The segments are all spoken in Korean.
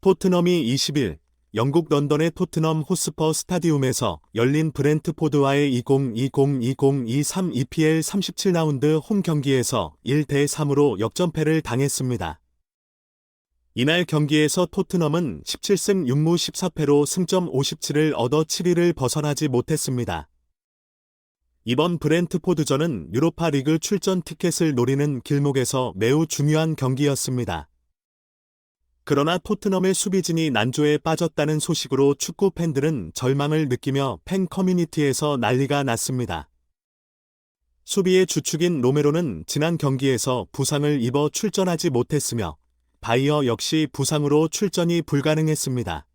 토트넘이 20일 영국 런던의 토트넘 호스퍼 스타디움에서 열린 브렌트포드와의 2020-2023 EPL 37라운드 홈 경기에서 1대3으로 역전패를 당했습니다. 이날 경기에서 토트넘은 17승 6무 14패로 승점 57을 얻어 7위를 벗어나지 못했습니다. 이번 브렌트포드전은 유로파 리그 출전 티켓을 노리는 길목에서 매우 중요한 경기였습니다. 그러나 토트넘의 수비진이 난조에 빠졌다는 소식으로 축구 팬들은 절망을 느끼며 팬 커뮤니티에서 난리가 났습니다. 수비의 주축인 로메로는 지난 경기에서 부상을 입어 출전하지 못했으며 바이어 역시 부상으로 출전이 불가능했습니다.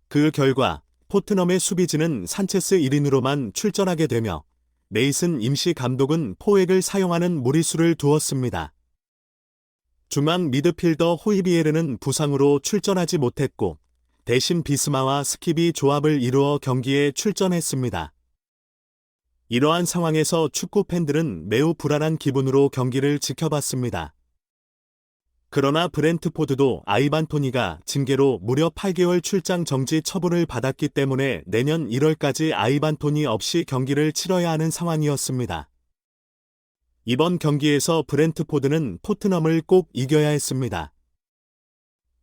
그 결과 토트넘의 수비진은 산체스 1인으로만 출전하게 되며 메이슨 임시 감독은 포획을 사용하는 무리수를 두었습니다. 중앙 미드필더 호이비에르는 부상으로 출전하지 못했고 대신 비스마와 스킵이 조합을 이루어 경기에 출전했습니다. 이러한 상황에서 축구 팬들은 매우 불안한 기분으로 경기를 지켜봤습니다. 그러나 브렌트포드도 아이반 토니가 징계로 무려 8개월 출장 정지 처분을 받았기 때문에 내년 1월까지 아이반 토니 없이 경기를 치러야 하는 상황이었습니다. 이번 경기에서 브렌트포드는 토트넘을 꼭 이겨야 했습니다.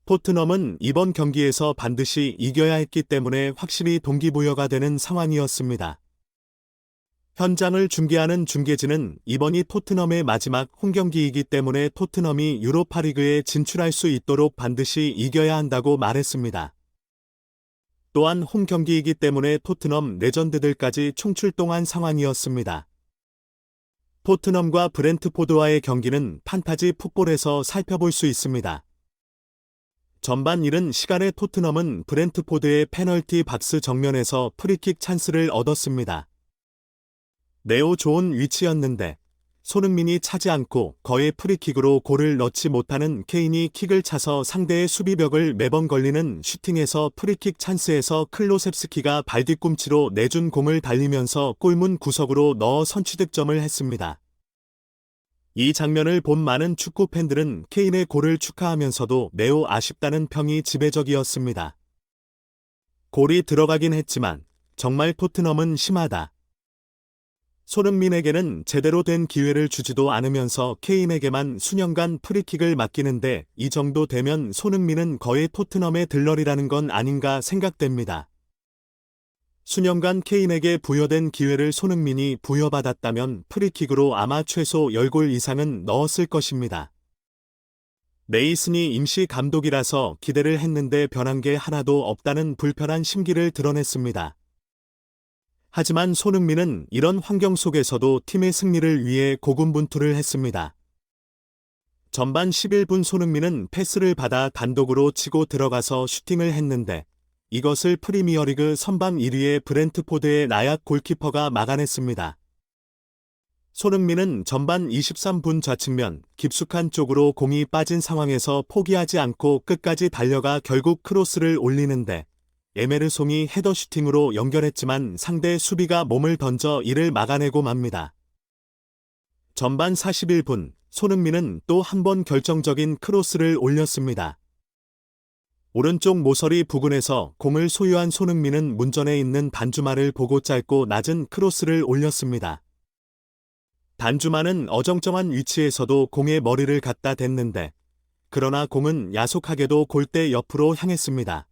토트넘은 이번 경기에서 반드시 이겨야 했기 때문에 확실히 동기부여가 되는 상황이었습니다. 현장을 중계하는 중계진은 이번이 토트넘의 마지막 홈경기이기 때문에 토트넘이 유로파리그에 진출할 수 있도록 반드시 이겨야 한다고 말했습니다. 또한 홈경기이기 때문에 토트넘 레전드들까지 총출동한 상황이었습니다. 토트넘과 브렌트포드와의 경기는 판타지 풋볼에서 살펴볼 수 있습니다. 전반 이른 시간에 토트넘은 브렌트포드의 페널티 박스 정면에서 프리킥 찬스를 얻었습니다. 매우 좋은 위치였는데 손흥민이 차지 않고 거의 프리킥으로 골을 넣지 못하는 케인이 킥을 차서 상대의 수비벽을 매번 걸리는 슈팅에서 프리킥 찬스에서 클로셉스키가 발뒤꿈치로 내준 공을 달리면서 골문 구석으로 넣어 선취득점을 했습니다. 이 장면을 본 많은 축구 팬들은 케인의 골을 축하하면서도 매우 아쉽다는 평이 지배적이었습니다. 골이 들어가긴 했지만 정말 토트넘은 심하다. 손흥민에게는 제대로 된 기회를 주지도 않으면서 케인에게만 수년간 프리킥을 맡기는데 이 정도 되면 손흥민은 거의 토트넘의 들러리라는 건 아닌가 생각됩니다. 수년간 케인에게 부여된 기회를 손흥민이 부여받았다면 프리킥으로 아마 최소 10골 이상은 넣었을 것입니다. 메이슨이 임시 감독이라서 기대를 했는데 변한 게 하나도 없다는 불편한 심기를 드러냈습니다. 하지만 손흥민은 이런 환경 속에서도 팀의 승리를 위해 고군분투를 했습니다. 전반 11분 손흥민은 패스를 받아 단독으로 치고 들어가서 슈팅을 했는데 이것을 프리미어리그 선방 1위의 브렌트포드의 나약 골키퍼가 막아냈습니다. 손흥민은 전반 23분 좌측면 깊숙한 쪽으로 공이 빠진 상황에서 포기하지 않고 끝까지 달려가 결국 크로스를 올리는데 에메르송이 헤더 슈팅으로 연결했지만 상대 수비가 몸을 던져 이를 막아내고 맙니다. 전반 41분 손흥민은 또 한 번 결정적인 크로스를 올렸습니다. 오른쪽 모서리 부근에서 공을 소유한 손흥민은 문전에 있는 단주마를 보고 짧고 낮은 크로스를 올렸습니다. 단주마는 어정쩡한 위치에서도 공의 머리를 갖다 댔는데 그러나 공은 야속하게도 골대 옆으로 향했습니다.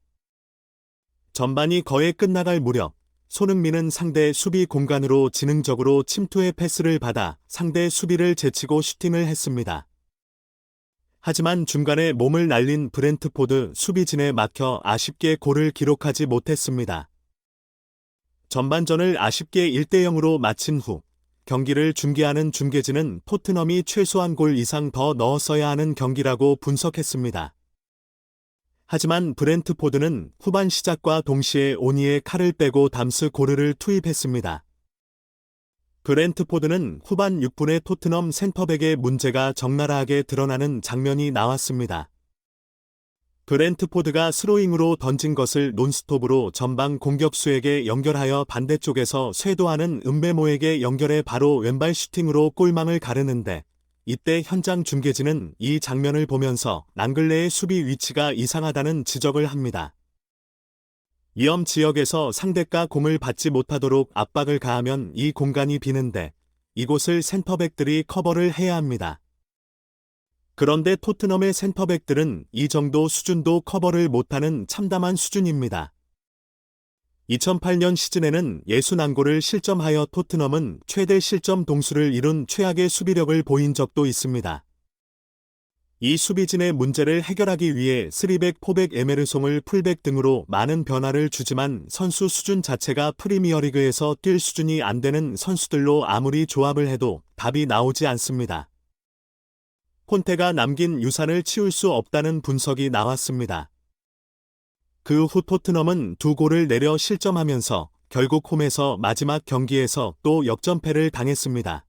전반이 거의 끝나갈 무렵 손흥민은 상대 수비 공간으로 지능적으로 침투의 패스를 받아 상대 수비를 제치고 슈팅을 했습니다. 하지만 중간에 몸을 날린 브렌트포드 수비진에 막혀 아쉽게 골을 기록하지 못했습니다. 전반전을 아쉽게 1대0으로 마친 후 경기를 중계하는 중계진은 토트넘이 최소한 골 이상 더 넣었어야 하는 경기라고 분석했습니다. 하지만 브렌트포드는 후반 시작과 동시에 오니의 칼을 빼고 담스 고르를 투입했습니다. 브렌트포드는 후반 6분에 토트넘 센터백의 문제가 적나라하게 드러나는 장면이 나왔습니다. 브렌트포드가 스로잉으로 던진 것을 논스톱으로 전방 공격수에게 연결하여 반대쪽에서 쇄도하는 은베모에게 연결해 바로 왼발 슈팅으로 골망을 가르는데 이때 현장 중계진은 이 장면을 보면서 랑글레의 수비 위치가 이상하다는 지적을 합니다. 위험 지역에서 상대가 공을 받지 못하도록 압박을 가하면 이 공간이 비는데 이곳을 센터백들이 커버를 해야 합니다. 그런데 토트넘의 센터백들은 이 정도 수준도 커버를 못하는 참담한 수준입니다. 2008년 시즌에는 61골을 실점하여 토트넘은 최대 실점 동수를 이룬 최악의 수비력을 보인 적도 있습니다. 이 수비진의 문제를 해결하기 위해 3백, 4백, 에메르송을 풀백 등으로 많은 변화를 주지만 선수 수준 자체가 프리미어리그에서 뛸 수준이 안 되는 선수들로 아무리 조합을 해도 답이 나오지 않습니다. 콘테가 남긴 유산을 치울 수 없다는 분석이 나왔습니다. 그 후 토트넘은 2골을 내려 실점하면서 결국 홈에서 마지막 경기에서 또 역전패를 당했습니다.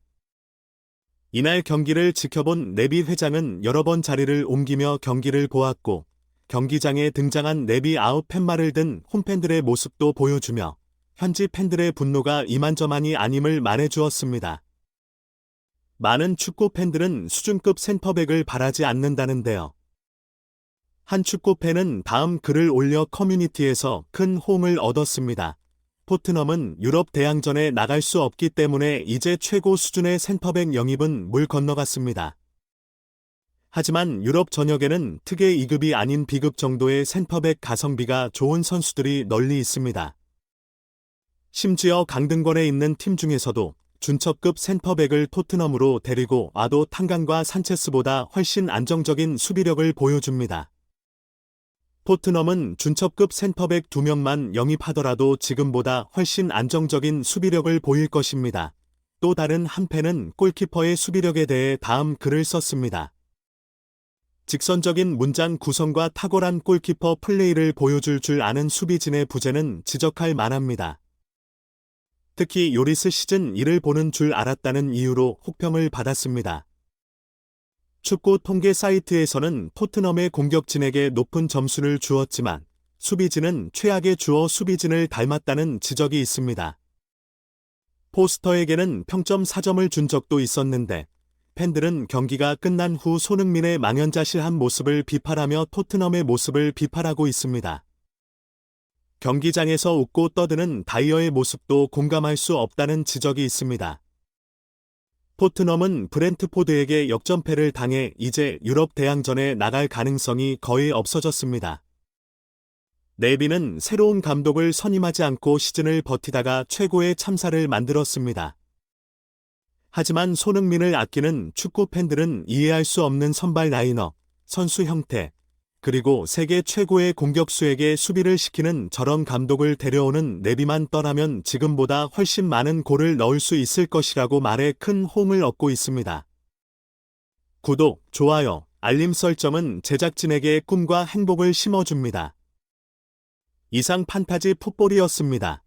이날 경기를 지켜본 네비 회장은 여러 번 자리를 옮기며 경기를 보았고 경기장에 등장한 네비 아웃 팻말을 든 홈팬들의 모습도 보여주며 현지 팬들의 분노가 이만저만이 아님을 말해주었습니다. 많은 축구 팬들은 수준급 센터백을 바라지 않는다는데요. 한 축구팬은 다음 글을 올려 커뮤니티에서 큰 호응을 얻었습니다. 토트넘은 유럽 대항전에 나갈 수 없기 때문에 이제 최고 수준의 센터백 영입은 물 건너갔습니다. 하지만 유럽 전역에는 특의 2급이 아닌 B급 정도의 센터백 가성비가 좋은 선수들이 널리 있습니다. 심지어 강등권에 있는 팀 중에서도 준첩급 센터백을 토트넘으로 데리고 와도 탄강과 산체스보다 훨씬 안정적인 수비력을 보여줍니다. 토트넘은 준첩급 센터백 2명만 영입하더라도 지금보다 훨씬 안정적인 수비력을 보일 것입니다. 또 다른 한 팬은 골키퍼의 수비력에 대해 다음 글을 썼습니다. 직선적인 문장 구성과 탁월한 골키퍼 플레이를 보여줄 줄 아는 수비진의 부재는 지적할 만합니다. 특히 요리스 시즌 1을 보는 줄 알았다는 이유로 혹평을 받았습니다. 축구 통계 사이트에서는 토트넘의 공격진에게 높은 점수를 주었지만 수비진은 최악의 주어 수비진을 닮았다는 지적이 있습니다. 포스터에게는 평점 4점을 준 적도 있었는데 팬들은 경기가 끝난 후 손흥민의 망연자실한 모습을 비판하며 토트넘의 모습을 비판하고 있습니다. 경기장에서 웃고 떠드는 다이어의 모습도 공감할 수 없다는 지적이 있습니다. 토트넘은 브렌트포드에게 역전패를 당해 이제 유럽 대항전에 나갈 가능성이 거의 없어졌습니다. 네비는 새로운 감독을 선임하지 않고 시즌을 버티다가 최고의 참사를 만들었습니다. 하지만 손흥민을 아끼는 축구 팬들은 이해할 수 없는 선발 라인업, 선수 형태, 그리고 세계 최고의 공격수에게 수비를 시키는 저런 감독을 데려오는 네비만 떠나면 지금보다 훨씬 많은 골을 넣을 수 있을 것이라고 말해 큰 호응을 얻고 있습니다. 구독, 좋아요, 알림 설정은 제작진에게 꿈과 행복을 심어줍니다. 이상 판타지 풋볼이었습니다.